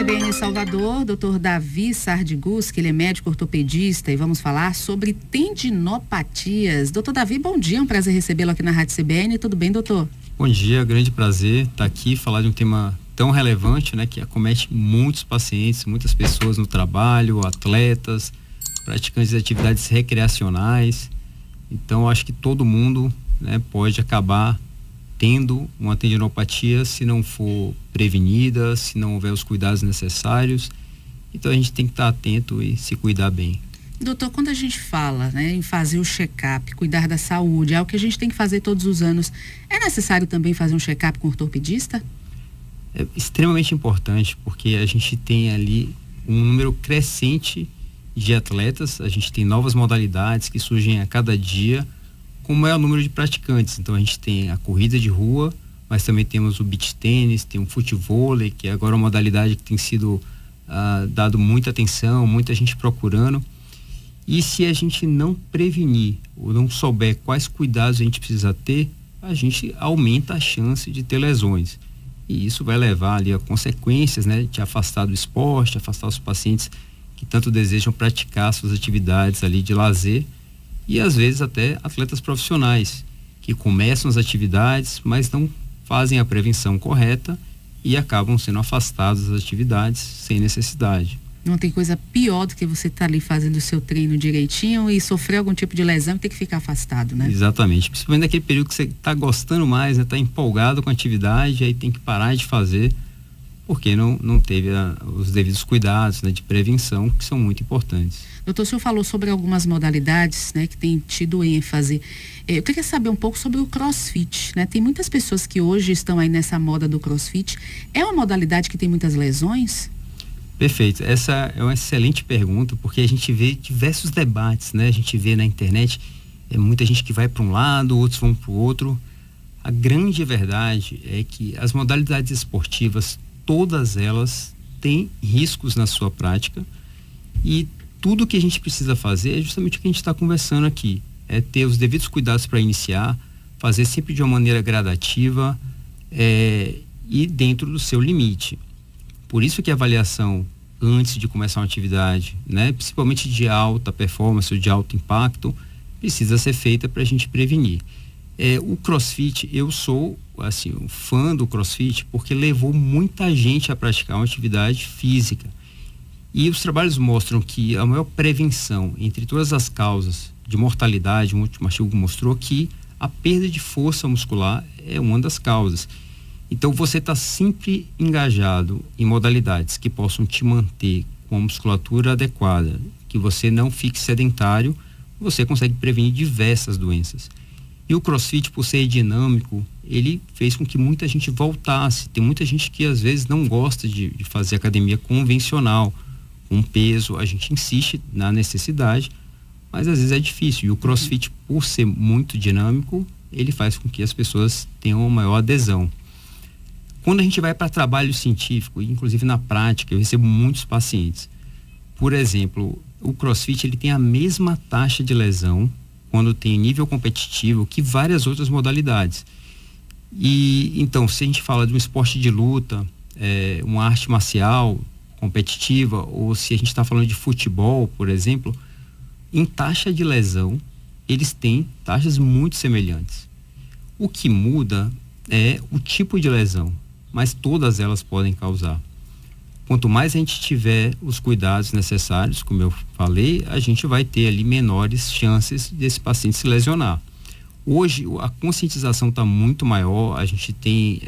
CBN Salvador, Dr. Davi Sardigus, que ele é médico ortopedista, e vamos falar sobre tendinopatias. Dr. Davi, bom dia, é um prazer recebê-lo aqui na Rádio CBN. Tudo bem, doutor? Bom dia, grande prazer estar aqui, falar de um tema tão relevante, né, que acomete muitos pacientes, muitas pessoas no trabalho, atletas, praticantes de atividades recreacionais. Então, acho que todo mundo, né, pode acabar tendo uma tendinopatia se não for prevenida, se não houver os cuidados necessários. Então a gente tem que estar atento e se cuidar bem. Doutor, quando a gente fala, né, em fazer o check-up, cuidar da saúde, é o que a gente tem que fazer todos os anos, é necessário também fazer um check-up com o ortopedista? É extremamente importante, porque a gente tem ali um número crescente de atletas, a gente tem novas modalidades que surgem a cada dia, como é o número de praticantes. Então a gente tem a corrida de rua, mas também temos o beach tênis, tem o futevôlei, que é agora uma modalidade que tem sido dado muita atenção, muita gente procurando. E se a gente não prevenir ou não souber quais cuidados a gente precisa ter, a gente aumenta a chance de ter lesões. E isso vai levar ali a consequências, né, de afastar do esporte, afastar os pacientes que tanto desejam praticar suas atividades ali de lazer, e às vezes até atletas profissionais que começam as atividades, mas não fazem a prevenção correta e acabam sendo afastados das atividades sem necessidade. Não tem coisa pior do que você estar ali fazendo o seu treino direitinho e sofrer algum tipo de lesão e ter que ficar afastado, né? Exatamente, principalmente naquele período que você está gostando mais, né? Está empolgado com a atividade, aí tem que parar de fazer porque não teve os devidos cuidados, né, de prevenção, que são muito importantes. Doutor, o senhor falou sobre algumas modalidades, né, que tem tido ênfase. Eu queria saber um pouco sobre o CrossFit, né? Tem muitas pessoas que hoje estão aí nessa moda do CrossFit. É uma modalidade que tem muitas lesões? Perfeito. Essa é uma excelente pergunta, porque a gente vê diversos debates, né? A gente vê na internet muita gente que vai para um lado, outros vão para o outro. A grande verdade é que as modalidades esportivas, todas elas têm riscos na sua prática, e tudo que a gente precisa fazer é justamente o que a gente está conversando aqui, é ter os devidos cuidados para iniciar, fazer sempre de uma maneira gradativa e dentro do seu limite. Por isso que a avaliação antes de começar uma atividade, né, principalmente de alta performance ou de alto impacto, precisa ser feita para a gente prevenir. O CrossFit, eu sou assim, um fã do CrossFit porque levou muita gente a praticar uma atividade física. E os trabalhos mostram que a maior prevenção entre todas as causas de mortalidade, um último artigo mostrou que a perda de força muscular é uma das causas. Então você está sempre engajado em modalidades que possam te manter com a musculatura adequada, que você não fique sedentário, você consegue prevenir diversas doenças. E o CrossFit, por ser dinâmico, ele fez com que muita gente voltasse. Tem muita gente que às vezes não gosta de fazer academia convencional, com peso. A gente insiste na necessidade, mas às vezes é difícil. E o CrossFit, por ser muito dinâmico, ele faz com que as pessoas tenham uma maior adesão. Quando a gente vai para trabalho científico, inclusive na prática, eu recebo muitos pacientes. Por exemplo, o CrossFit ele tem a mesma taxa de lesão quando tem nível competitivo que várias outras modalidades. E então, se a gente fala de um esporte de luta, uma arte marcial competitiva, ou se a gente está falando de futebol, por exemplo, em taxa de lesão, eles têm taxas muito semelhantes. O que muda é o tipo de lesão, mas todas elas podem causar. Quanto mais a gente tiver os cuidados necessários, como eu falei, a gente vai ter ali menores chances desse paciente se lesionar. Hoje a conscientização está muito maior, a gente tem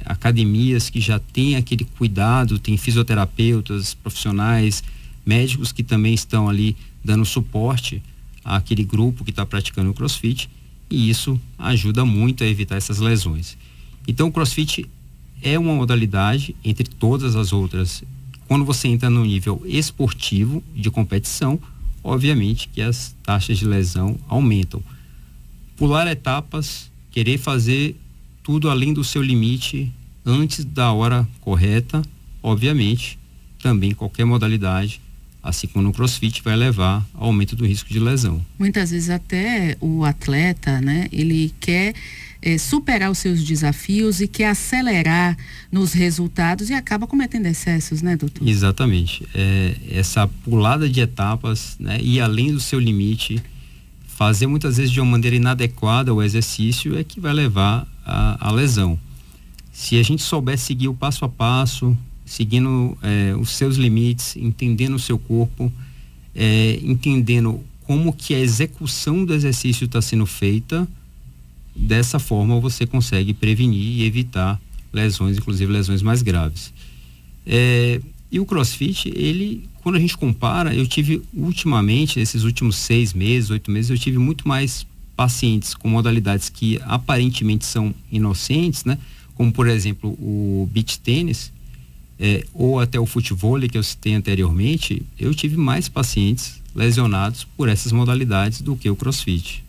academias que já têm aquele cuidado, tem fisioterapeutas, profissionais, médicos que também estão ali dando suporte àquele grupo que está praticando o CrossFit, e isso ajuda muito a evitar essas lesões. Então o CrossFit é uma modalidade entre todas as outras. Quando você entra no nível esportivo de competição, obviamente que as taxas de lesão aumentam. Pular etapas, querer fazer tudo além do seu limite antes da hora correta, obviamente, também qualquer modalidade, assim como no CrossFit, vai levar ao aumento do risco de lesão. Muitas vezes até o atleta, né, ele quer superar os seus desafios e quer acelerar nos resultados e acaba cometendo excessos, né, doutor? Exatamente. Essa pulada de etapas, né, ir além do seu limite, fazer muitas vezes de uma maneira inadequada o exercício é que vai levar à lesão. Se a gente souber seguir o passo a passo, seguindo os seus limites, entendendo o seu corpo, entendendo como que a execução do exercício está sendo feita, dessa forma você consegue prevenir e evitar lesões, inclusive lesões mais graves. E o CrossFit, quando a gente compara, eu tive ultimamente, nesses últimos 6 meses, 8 meses, eu tive muito mais pacientes com modalidades que aparentemente são inocentes, né? Como, por exemplo, o beach tênis, ou até o futevôlei que eu citei anteriormente. Eu tive mais pacientes lesionados por essas modalidades do que o CrossFit.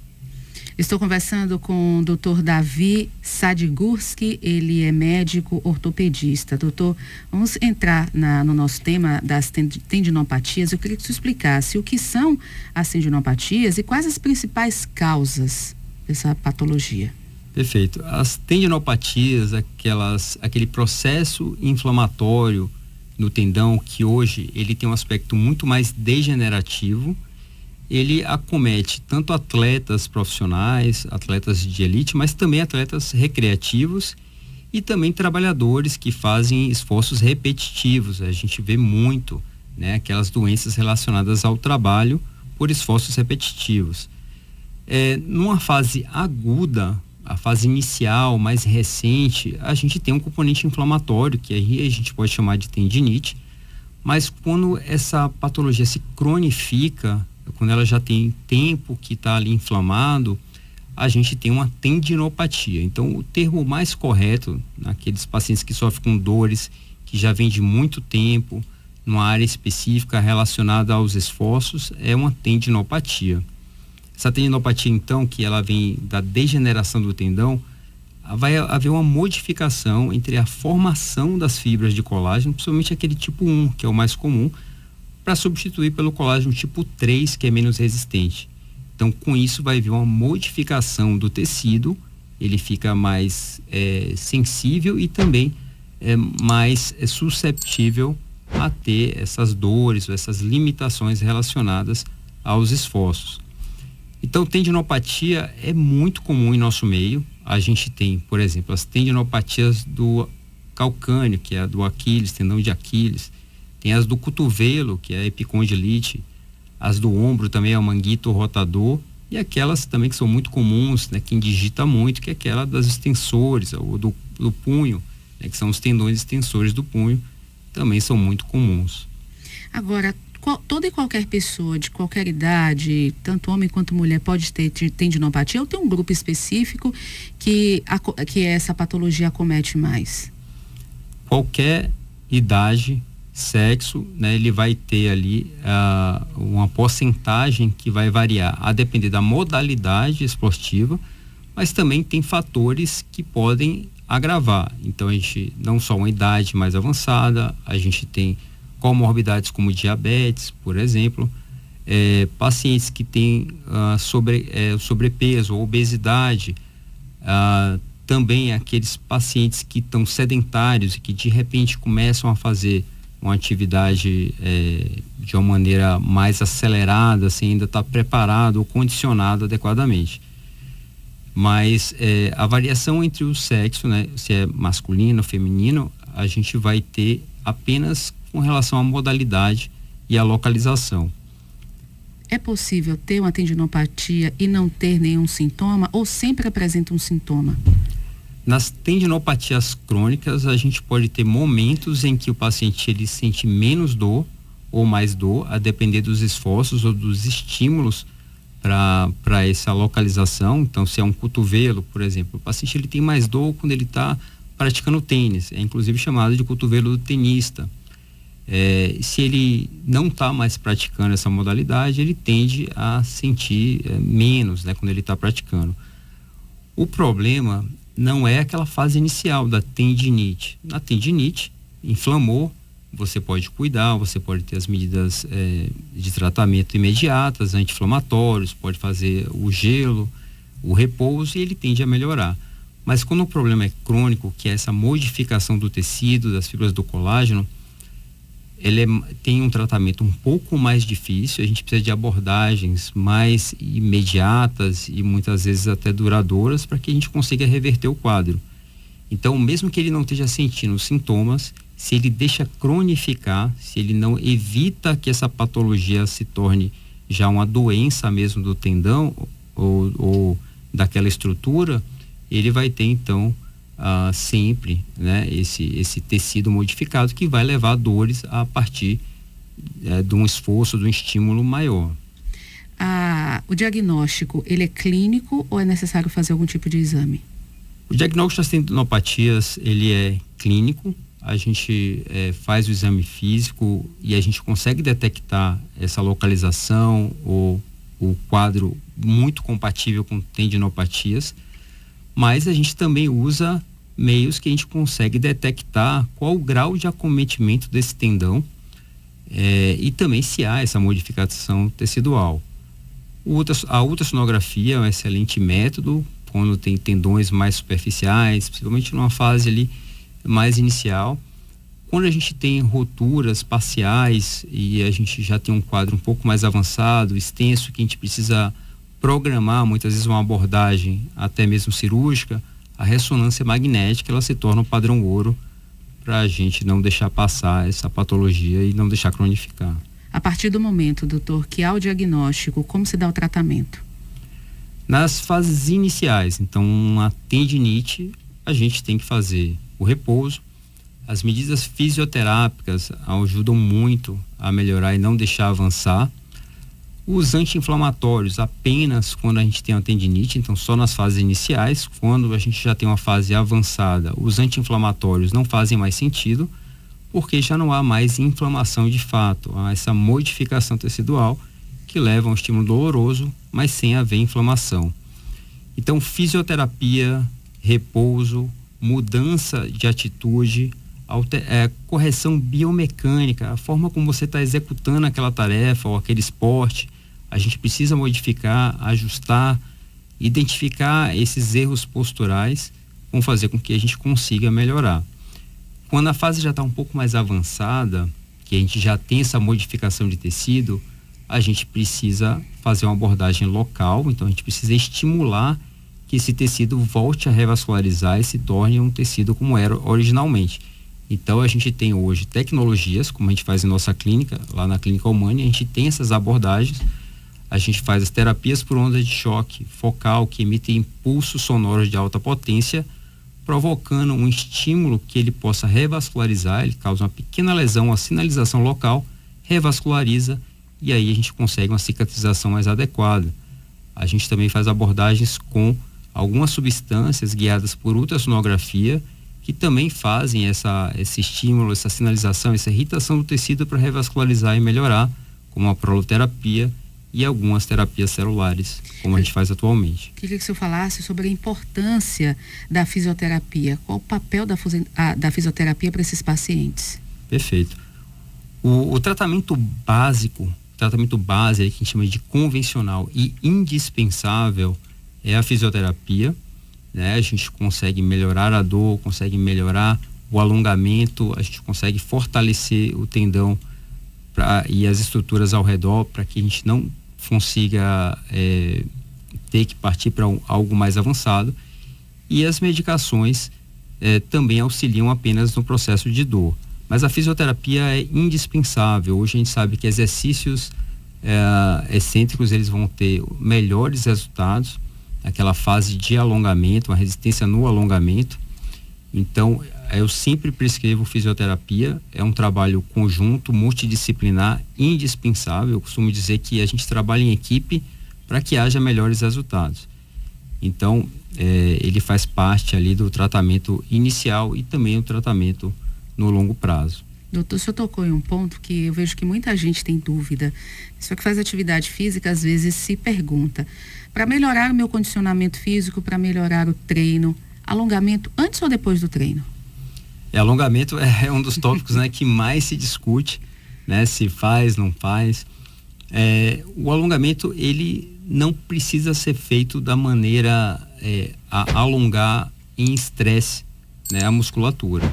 Estou conversando com o Dr. Davi Sadigurski, ele é médico ortopedista. Doutor, vamos entrar no nosso tema das tendinopatias. Eu queria que você explicasse o que são as tendinopatias e quais as principais causas dessa patologia. Perfeito. As tendinopatias, aquele processo inflamatório no tendão, que hoje ele tem um aspecto muito mais degenerativo, ele acomete tanto atletas profissionais, atletas de elite, mas também atletas recreativos e também trabalhadores que fazem esforços repetitivos. A gente vê muito, né, aquelas doenças relacionadas ao trabalho por esforços repetitivos. Numa fase aguda, a fase inicial, mais recente, a gente tem um componente inflamatório, que aí a gente pode chamar de tendinite, mas quando essa patologia se cronifica, quando ela já tem tempo que está ali inflamado, a gente tem uma tendinopatia. Então, o termo mais correto, naqueles pacientes que sofrem com dores, que já vem de muito tempo, numa área específica relacionada aos esforços, é uma tendinopatia. Essa tendinopatia, então, que ela vem da degeneração do tendão, vai haver uma modificação entre a formação das fibras de colágeno, principalmente aquele tipo 1, que é o mais comum, para substituir pelo colágeno tipo 3, que é menos resistente. Então, com isso vai haver uma modificação do tecido, ele fica mais sensível e também mais susceptível a ter essas dores ou essas limitações relacionadas aos esforços. Então, tendinopatia é muito comum em nosso meio. A gente tem, por exemplo, as tendinopatias do calcâneo, que é a do Aquiles, tendão de Aquiles. Tem as do cotovelo, que é a epicondilite. As do ombro também é o manguito rotador. E aquelas também que são muito comuns, né, quem digita muito, que é aquela das extensores, ou do punho, né, que são os tendões extensores do punho, também são muito comuns. Agora, toda e qualquer pessoa de qualquer idade, tanto homem quanto mulher, pode ter tendinopatia, ou tem um grupo específico que essa patologia acomete mais? Qualquer idade, sexo, né, ele vai ter ali uma porcentagem que vai variar a depender da modalidade esportiva, mas também tem fatores que podem agravar. Então, a gente não só uma idade mais avançada, a gente tem comorbidades como diabetes, por exemplo, pacientes que têm sobrepeso ou obesidade, também aqueles pacientes que estão sedentários e que de repente começam a fazer uma atividade de uma maneira mais acelerada, sem ainda estar preparado ou condicionado adequadamente. Mas a variação entre o sexo, né, se é masculino ou feminino, a gente vai ter apenas com relação à modalidade e à localização. É possível ter uma tendinopatia e não ter nenhum sintoma, ou sempre apresenta um sintoma? Nas tendinopatias crônicas, a gente pode ter momentos em que o paciente ele sente menos dor ou mais dor, a depender dos esforços ou dos estímulos para essa localização. Então, se é um cotovelo, por exemplo, o paciente ele tem mais dor quando ele está praticando tênis, é inclusive chamado de cotovelo do tenista. Se ele não está mais praticando essa modalidade, ele tende a sentir menos, né, quando ele está praticando. O problema não é aquela fase inicial da tendinite. Na tendinite, inflamou, você pode cuidar, você pode ter as medidas de tratamento imediatas, anti-inflamatórios, pode fazer o gelo, o repouso, e ele tende a melhorar. Mas quando o problema é crônico, que é essa modificação do tecido, das fibras do colágeno, tem um tratamento um pouco mais difícil. A gente precisa de abordagens mais imediatas e muitas vezes até duradouras para que a gente consiga reverter o quadro. Então, mesmo que ele não esteja sentindo os sintomas, se ele deixa cronificar, se ele não evita que essa patologia se torne já uma doença mesmo do tendão ou daquela estrutura, ele vai ter então sempre, né, esse tecido modificado que vai levar a dores a partir de um esforço, de um estímulo maior. O diagnóstico, ele é clínico ou é necessário fazer algum tipo de exame? O diagnóstico das tendinopatias, ele é clínico. A gente faz o exame físico e a gente consegue detectar essa localização ou o quadro muito compatível com tendinopatias, mas a gente também usa meios que a gente consegue detectar qual o grau de acometimento desse tendão e também se há essa modificação tecidual. A ultrassonografia é um excelente método quando tem tendões mais superficiais, principalmente numa fase ali mais inicial. Quando a gente tem roturas parciais e a gente já tem um quadro um pouco mais avançado, extenso, que a gente precisa programar muitas vezes uma abordagem até mesmo cirúrgica, a ressonância magnética ela se torna um padrão ouro para a gente não deixar passar essa patologia e não deixar cronificar. A partir do momento, doutor, que há o diagnóstico, como se dá o tratamento? Nas fases iniciais, então uma tendinite, a gente tem que fazer o repouso. As medidas fisioterápicas ajudam muito a melhorar e não deixar avançar. Os anti-inflamatórios apenas quando a gente tem uma tendinite, então só nas fases iniciais. Quando a gente já tem uma fase avançada, os anti-inflamatórios não fazem mais sentido, porque já não há mais inflamação de fato, há essa modificação tecidual que leva a um estímulo doloroso, mas sem haver inflamação. Então, fisioterapia, repouso, mudança de atitude, correção biomecânica, a forma como você está executando aquela tarefa ou aquele esporte, a gente precisa modificar, ajustar, identificar esses erros posturais, vão fazer com que a gente consiga melhorar. Quando a fase já está um pouco mais avançada, que a gente já tem essa modificação de tecido, a gente precisa fazer uma abordagem local, então a gente precisa estimular que esse tecido volte a revascularizar e se torne um tecido como era originalmente. Então a gente tem hoje tecnologias, como a gente faz em nossa clínica, lá na Clínica Humana, a gente tem essas abordagens, a gente faz as terapias por onda de choque focal que emitem impulsos sonoros de alta potência, provocando um estímulo que ele possa revascularizar, ele causa uma pequena lesão, uma sinalização local, revasculariza e aí a gente consegue uma cicatrização mais adequada. A gente também faz abordagens com algumas substâncias guiadas por ultrassonografia que também fazem esse estímulo, essa sinalização, essa irritação do tecido para revascularizar e melhorar, como a proloterapia e algumas terapias celulares, como a gente faz atualmente. Queria que o senhor falasse sobre a importância da fisioterapia. Qual o papel da fisioterapia para esses pacientes? Perfeito. O tratamento básico, que a gente chama de convencional e indispensável, é a fisioterapia, né? A gente consegue melhorar a dor, consegue melhorar o alongamento, a gente consegue fortalecer o tendão e as estruturas ao redor para que a gente não consiga ter que partir para algo mais avançado. E as medicações também auxiliam apenas no processo de dor. Mas a fisioterapia é indispensável. Hoje a gente sabe que exercícios excêntricos eles vão ter melhores resultados, aquela fase de alongamento, uma resistência no alongamento. Então, eu sempre prescrevo fisioterapia, é um trabalho conjunto, multidisciplinar, indispensável. Eu costumo dizer que a gente trabalha em equipe para que haja melhores resultados. Então, ele faz parte ali do tratamento inicial e também o tratamento no longo prazo. Doutor, o senhor tocou em um ponto que eu vejo que muita gente tem dúvida. Só que faz atividade física, às vezes se pergunta, para melhorar o meu condicionamento físico, para melhorar o treino, alongamento antes ou depois do treino? Alongamento é um dos tópicos, né, que mais se discute, né, se faz, não faz. O alongamento, ele não precisa ser feito da maneira a alongar em estresse, né, a musculatura.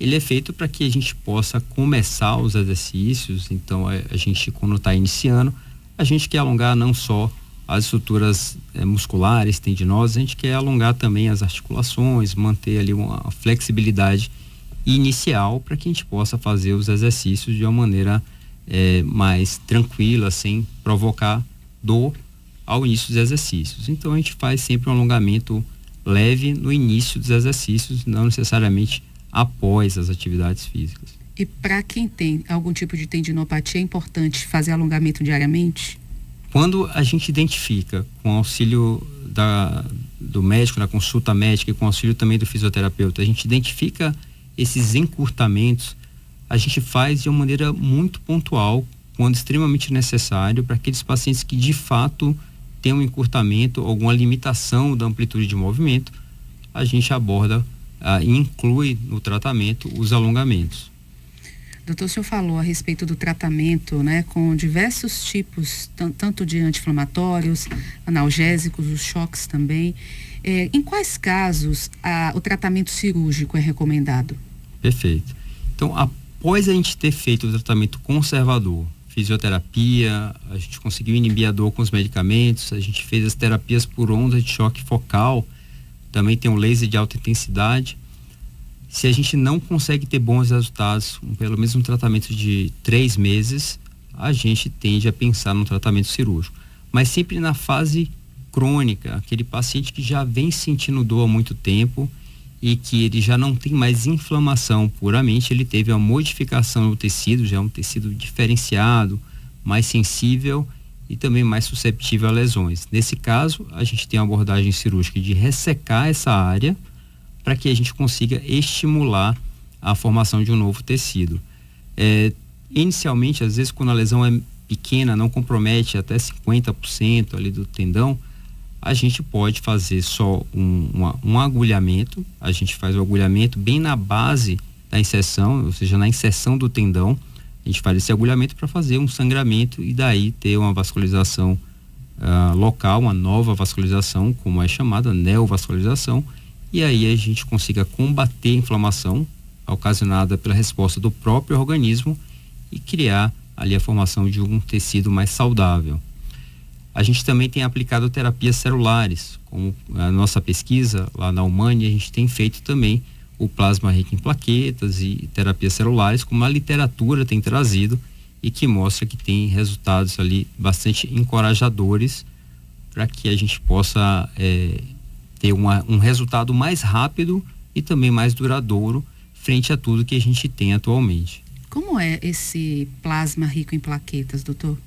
Ele é feito para que a gente possa começar os exercícios. Então a gente, quando está iniciando, a gente quer alongar não só as estruturas musculares, tendinosas, a gente quer alongar também as articulações, manter ali uma flexibilidade inicial para que a gente possa fazer os exercícios de uma maneira mais tranquila, sem provocar dor ao início dos exercícios. Então a gente faz sempre um alongamento leve no início dos exercícios, não necessariamente após as atividades físicas. E para quem tem algum tipo de tendinopatia, é importante fazer alongamento diariamente? Quando a gente identifica, com auxílio do médico, na consulta médica e com auxílio também do fisioterapeuta, a gente identifica esses encurtamentos, a gente faz de uma maneira muito pontual, quando extremamente necessário, para aqueles pacientes que de fato têm um encurtamento, alguma limitação da amplitude de movimento, a gente aborda e inclui no tratamento os alongamentos. Doutor, o senhor falou a respeito do tratamento, né, com diversos tipos, tanto de anti-inflamatórios, analgésicos, os choques também. Em quais casos o tratamento cirúrgico é recomendado? Perfeito. Então, após a gente ter feito o tratamento conservador, fisioterapia, a gente conseguiu inibir a dor com os medicamentos, a gente fez as terapias por onda de choque focal, também tem um laser de alta intensidade. Se a gente não consegue ter bons resultados, pelo menos um tratamento de 3 meses, a gente tende a pensar no tratamento cirúrgico. Mas sempre na fase crônica, aquele paciente que já vem sentindo dor há muito tempo e que ele já não tem mais inflamação puramente, ele teve uma modificação no tecido, já é um tecido diferenciado, mais sensível e também mais susceptível a lesões. Nesse caso, a gente tem uma abordagem cirúrgica de ressecar essa área para que a gente consiga estimular a formação de um novo tecido. Inicialmente, às vezes, quando a lesão é pequena, não compromete até 50% ali do tendão, a gente pode fazer só um agulhamento. A gente faz o agulhamento bem na base da inserção, ou seja, na inserção do tendão. A gente faz esse agulhamento para fazer um sangramento e daí ter uma vascularização local, uma nova vascularização, como é chamada, neovascularização, e aí a gente consiga combater a inflamação ocasionada pela resposta do próprio organismo e criar ali a formação de um tecido mais saudável. A gente também tem aplicado terapias celulares, como a nossa pesquisa lá na Humane, a gente tem feito também o plasma rico em plaquetas e terapias celulares, como a literatura tem trazido e que mostra que tem resultados ali bastante encorajadores para que a gente possa ter um resultado mais rápido e também mais duradouro frente a tudo que a gente tem atualmente. Como é esse plasma rico em plaquetas, doutor?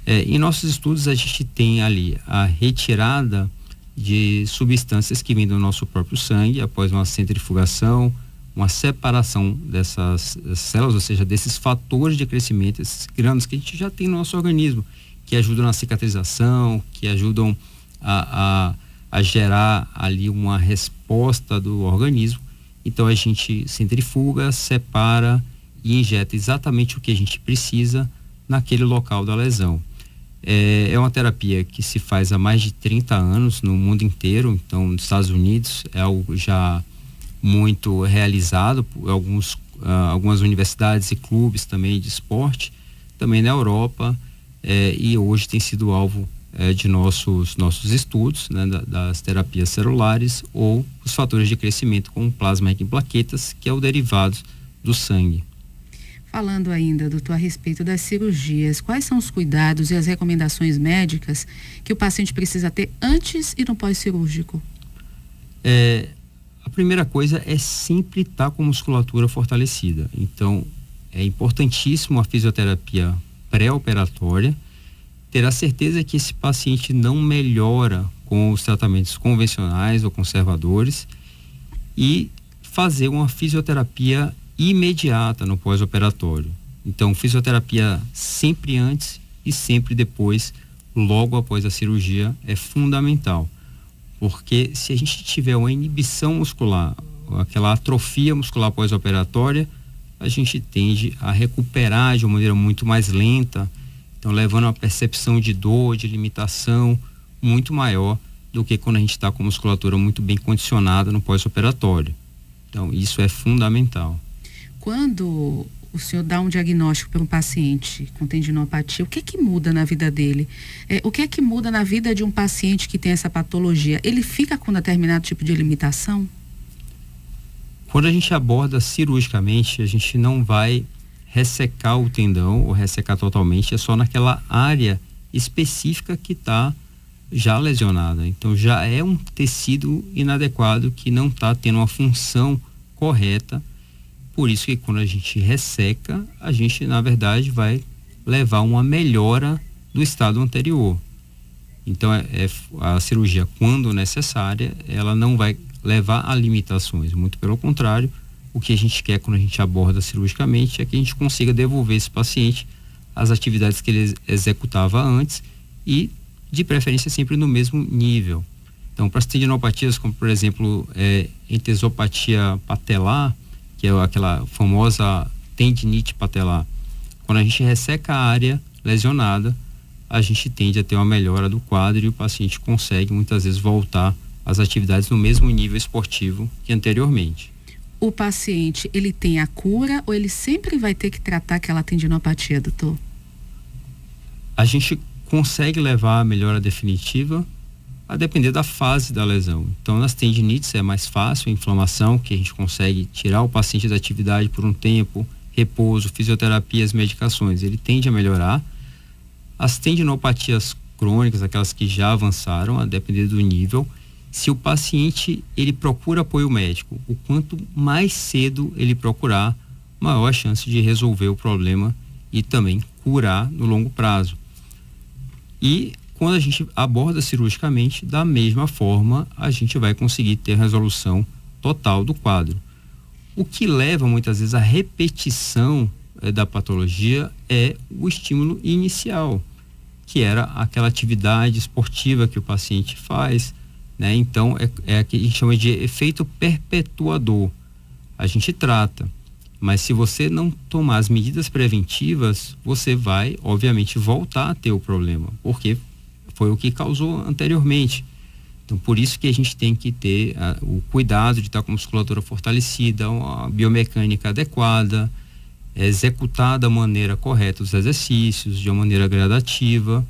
Em nossos estudos a gente tem ali a retirada de substâncias que vêm do nosso próprio sangue após uma centrifugação, uma separação dessas células, ou seja, desses fatores de crescimento, esses grânulos que a gente já tem no nosso organismo, que ajudam na cicatrização, que ajudam a gerar ali uma resposta do organismo. Então a gente centrifuga, separa e injeta exatamente o que a gente precisa naquele local da lesão. É uma terapia que se faz há mais de 30 anos no mundo inteiro. Então nos Estados Unidos é algo já muito realizado por algumas universidades e clubes também de esporte, também na Europa, e hoje tem sido alvo de nossos estudos, né, das terapias celulares ou os fatores de crescimento como plasma rico em plaquetas, que é o derivado do sangue. Falando ainda, doutor, a respeito das cirurgias, quais são os cuidados e as recomendações médicas que o paciente precisa ter antes e no pós-cirúrgico? A primeira coisa é sempre estar com a musculatura fortalecida. Então, é importantíssimo a fisioterapia pré-operatória, ter a certeza que esse paciente não melhora com os tratamentos convencionais ou conservadores e fazer uma fisioterapia imediata no pós-operatório. Então, fisioterapia sempre antes e sempre depois, logo após a cirurgia, é fundamental. Porque se a gente tiver uma inibição muscular, aquela atrofia muscular pós-operatória, a gente tende a recuperar de uma maneira muito mais lenta, então levando a uma percepção de dor, de limitação muito maior do que quando a gente está com a musculatura muito bem condicionada no pós-operatório. Então, isso é fundamental. Quando o senhor dá um diagnóstico para um paciente com tendinopatia, o que é que muda na vida dele? O que é que muda na vida de um paciente que tem essa patologia? Ele fica com determinado tipo de limitação? Quando a gente aborda cirurgicamente, a gente não vai ressecar o tendão ou ressecar totalmente, é só naquela área específica que está já lesionada. Então já é um tecido inadequado que não está tendo uma função correta. Por isso que quando a gente resseca, a gente na verdade vai levar uma melhora do estado anterior. Então a cirurgia, quando necessária, ela não vai levar a limitações, muito pelo contrário. O que a gente quer quando a gente aborda cirurgicamente é que a gente consiga devolver esse paciente às atividades que ele executava antes e de preferência sempre no mesmo nível. Então, para as tendinopatias, como por exemplo entesopatia patelar, que é aquela famosa tendinite patelar, quando a gente resseca a área lesionada, a gente tende a ter uma melhora do quadro e o paciente consegue muitas vezes voltar às atividades no mesmo nível esportivo que anteriormente. O paciente, ele tem a cura ou ele sempre vai ter que tratar aquela tendinopatia, doutor? A gente consegue levar a melhora definitiva a depender da fase da lesão. Então, nas tendinites é mais fácil a inflamação, que a gente consegue tirar o paciente da atividade por um tempo, repouso, fisioterapias, medicações, ele tende a melhorar. As tendinopatias crônicas, aquelas que já avançaram, a depender do nível, se o paciente ele procura apoio médico, o quanto mais cedo ele procurar, maior a chance de resolver o problema e também curar no longo prazo. E quando a gente aborda cirurgicamente, da mesma forma, a gente vai conseguir ter resolução total do quadro. O que leva muitas vezes à repetição da patologia é o estímulo inicial, que era aquela atividade esportiva que o paciente faz, né? Então é que a gente chama de efeito perpetuador. A gente trata, mas se você não tomar as medidas preventivas, você vai obviamente voltar a ter o problema, porque foi o que causou anteriormente. Então por isso que a gente tem que ter o cuidado de estar com a musculatura fortalecida, uma biomecânica adequada, executar da maneira correta os exercícios, de uma maneira gradativa.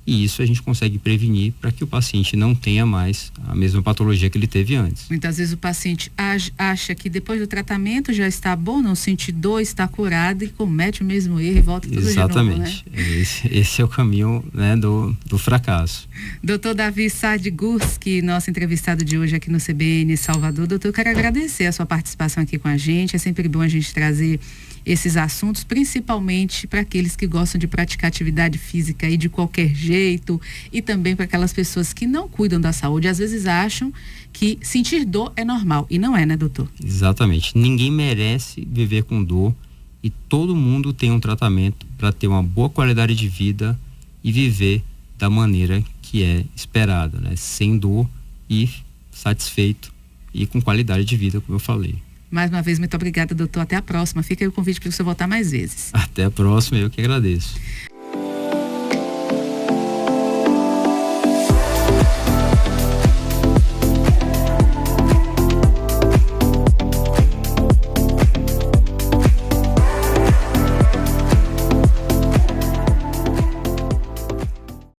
E isso a gente consegue prevenir para que o paciente não tenha mais a mesma patologia que ele teve antes. Muitas vezes o paciente acha que depois do tratamento já está bom, não sente dor, está curado e comete o mesmo erro e volta tudo Exatamente. de novo, né? Esse é o caminho, né, do fracasso. Doutor Davi Sadgurski, nosso entrevistado de hoje aqui no CBN Salvador. Doutor, eu quero agradecer a sua participação aqui com a gente. É sempre bom a gente trazer esses assuntos, principalmente para aqueles que gostam de praticar atividade física aí de qualquer jeito e também para aquelas pessoas que não cuidam da saúde, às vezes acham que sentir dor é normal e não é, né, doutor? Exatamente. Ninguém merece viver com dor e todo mundo tem um tratamento para ter uma boa qualidade de vida e viver da maneira que é esperada, né? Sem dor e satisfeito e com qualidade de vida, como eu falei. Mais uma vez, muito obrigada, doutor. Até a próxima. Fica aí o convite para o senhor voltar mais vezes. Até a próxima, eu que agradeço.